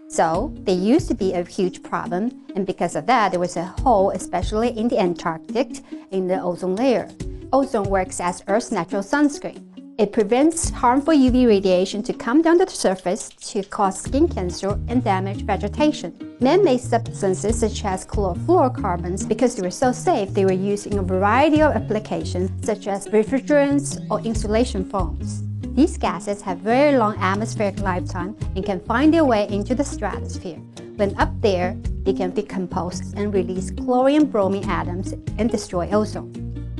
So, they used to be a huge problem, and because of that, there was a hole, especially in the Antarctic, in the ozone layer. Ozone works as Earth's natural sunscreen. It prevents harmful UV radiation to come down to the surface to cause skin cancer and damage vegetation. Man-made substances such as chlorofluorocarbons, because they were so safe, they were used in a variety of applications such as refrigerants or insulation foams. These gases have very long atmospheric lifetime and can find their way into the stratosphere. When up there, they can decompose and release chlorine and bromine atoms and destroy ozone.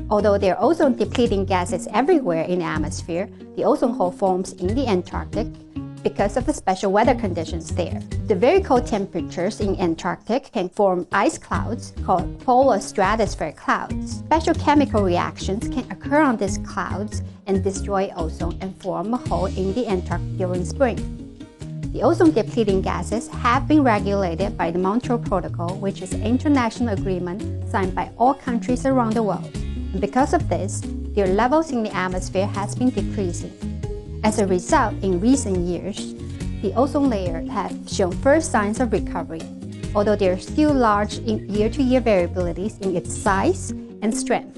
Although there are ozone-depleting gases everywhere in the atmosphere, the ozone hole forms in the Antarctic because of the special weather conditions there. The very cold temperatures in Antarctic can form ice clouds called polar stratospheric clouds. Special chemical reactions can occur on these clouds and destroy ozone and form a hole in the Antarctic during spring. The ozone-depleting gases have been regulated by the Montreal Protocol, which is an international agreement signed by all countries around the world. And because of this, their levels in the atmosphere has been decreasing. As a result, in recent years, the ozone layer has shown first signs of recovery, although there are still large year-to-year variabilities in its size and strength.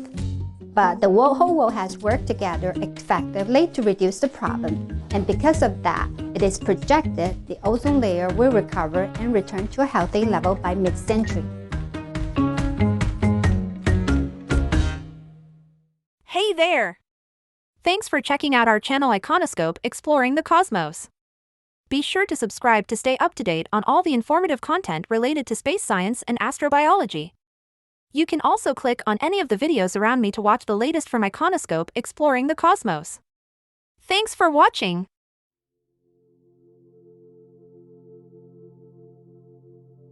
But the whole world has worked together effectively to reduce the problem, and because of that, it is projected the ozone layer will recover and return to a healthy level by mid-century. Hey there! Thanks for checking out our channel Iconoscope Exploring the Cosmos. Be sure to subscribe to stay up to date on all the informative content related to space science and astrobiology. You can also click on any of the videos around me to watch the latest from Iconoscope Exploring the Cosmos. Thanks for watching!